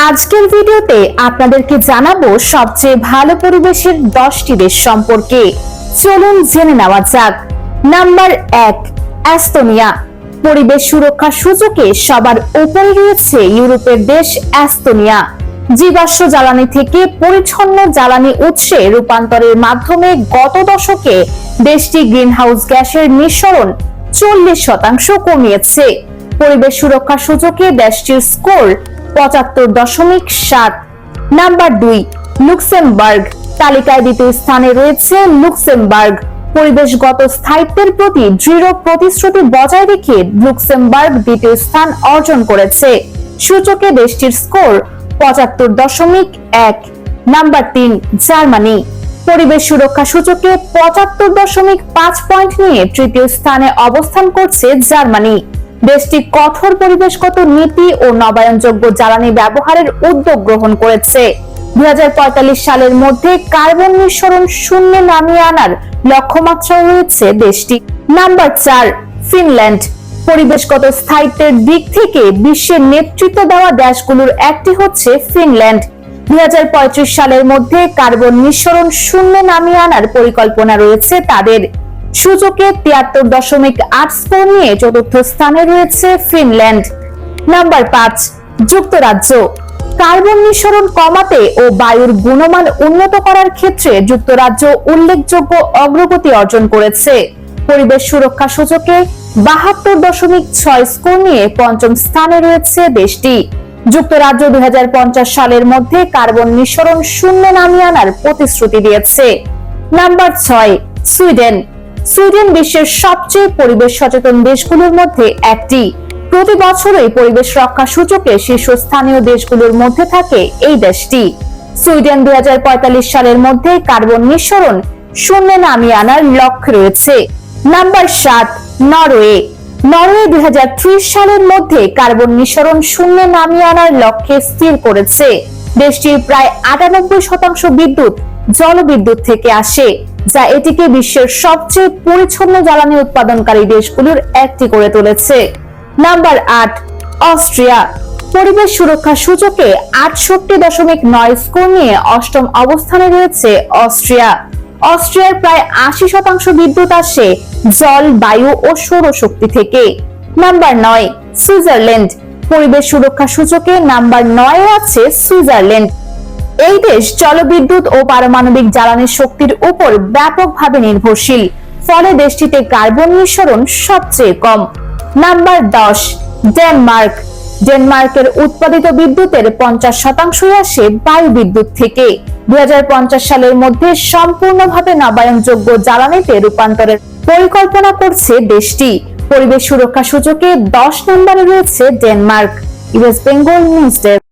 আজকের ভিডিওতে আপনাদেরকে জানাবো সবচেয়ে ভালো পরিবেশের 10টি দেশ সম্পর্কে। চলুন জেনে নেওয়া যাক। Number 1, Estonia. পরিবেশ সুরক্ষা সূচকে সবার উপরে রয়েছে ইউরোপের দেশ এস্তোনিয়া। জীবাশ্ম জ্বালানি থেকে পরিচ্ছন্ন জ্বালানি উৎসে রূপান্তরের মাধ্যমে গত দশকে দেশটি গ্রিনহাউস গ্যাসের নিঃসরণ 40% কমিয়েছে। পরিবেশ সুরক্ষা সূচকে দেশটির স্কোর 75.7। Number 2, Luxembourg. তালিকায় দ্বিতীয় স্থানে রয়েছে লুক্সেমবার্গ। পরিবেশগত স্থায়িত্বের প্রতি দৃঢ় প্রতিশ্রুতি বজায় রেখে লুক্সেমবার্গ দ্বিতীয় স্থান অর্জন করেছে। সূচকে দেশটির স্কোর 75.1। Number 3, Germany. পরিবেশ সুরক্ষা সূচকে 75.5 পয়েন্ট নিয়ে তৃতীয় স্থানে অবস্থান করছে জার্মানি। দেশটি কঠোর পরিবেশগত নীতি ও নবায়নযোগ্য জ্বালানি ব্যবহারের উদ্যোগ গ্রহণ করেছে। 2045 সালের মধ্যে কার্বন নিঃসরণ শূন্যে নামিয়ে আনার লক্ষ্যমাত্রা রয়েছে দেশটি। Number 4, Finland. পরিবেশগত স্থায়িত্বের দিক থেকে বিশ্বের নেতৃত্ব দেওয়া দেশগুলোর একটি হচ্ছে ফিনল্যান্ড। 2035 সালের মধ্যে কার্বন নিঃসরণ শূন্যে নামিয়ে আনার পরিকল্পনা রয়েছে তাদের। সূচকে 73.8 স্কোর নিয়ে চতুর্থ স্থানে রয়েছে ফিনল্যান্ড। নাম্বার 5, যুক্তরাজ্য। কার্বন নিঃসরণ কমাতে ও বায়ুর গুণমান উন্নত করার ক্ষেত্রে যুক্তরাজ্য উল্লেখযোগ্য অগ্রগতি অর্জন করেছে। পরিবেশ সুরক্ষা সূচকে 72.6 স্কোর নিয়ে পঞ্চম স্থানে রয়েছে দেশটি। যুক্তরাজ্য 2050 সালের মধ্যে কার্বন নিঃসরণ শূন্যে নামিয়ে আনার প্রতিশ্রুতি দিয়েছে। Number 6, Sweden. সুইডেন বিশ্বের সবচেয়ে পরিবেশ সচেতন দেশগুলোর মধ্যে একটি। প্রতি বছরই পরিবেশ রক্ষা সূচকে শীর্ষস্থানীয় দেশগুলোর মধ্যে থাকে এই দেশটি। সুইডেন 2045 সালের মধ্যে কার্বন নিঃসরণ শূন্যে নামিয়ে আনার লক্ষ্য রয়েছে। Number 7, Norway. নরওয়ে 2030 সালের মধ্যে কার্বন নিঃসরণ শূন্যে নামিয়ে আনার লক্ষ্যে স্থির করেছে। দেশটির প্রায় 98% বিদ্যুৎ জলবিদ্যুৎ থেকে আসে, যা এটিকে বিশ্বের সবচেয়ে পরিচ্ছন্ন জ্বালানি উৎপাদনকারী দেশগুলোর একটি করে তুলেছে। Number 8, Austria. পরিবেশ সুরক্ষা সূচকে 68.9 স্কোর নিয়ে অষ্টম অবস্থানে রয়েছে অস্ট্রিয়া। অস্ট্রিয়ার প্রায় 80% বিদ্যুৎ আসে জল, বায়ু ও সৌরশক্তি থেকে। Number 9, Switzerland. পরিবেশ সুরক্ষা সূচকে নাম্বার 9 আছে সুইজারল্যান্ড। এই দেশ জলবিদ্যুৎ ও পারমাণবিক জ্বালানি শক্তির উপর ব্যাপকভাবে নির্ভরশীল, ফলে দেশটিতে কার্বন নিঃসরণ সবচেয়ে কম। Number 10, Denmark. ডেনমার্কের উৎপাদিত বিদ্যুতের 50% আসে বায়ু বিদ্যুৎ থেকে। 2050 সালের মধ্যে সম্পূর্ণভাবে নবায়নযোগ্য জ্বালানিতে রূপান্তরের পরিকল্পনা করছে দেশটি। পরিবেশ সুরক্ষা সূচকে 10 নম্বরে রয়েছে Denmark. US Bengal news desk.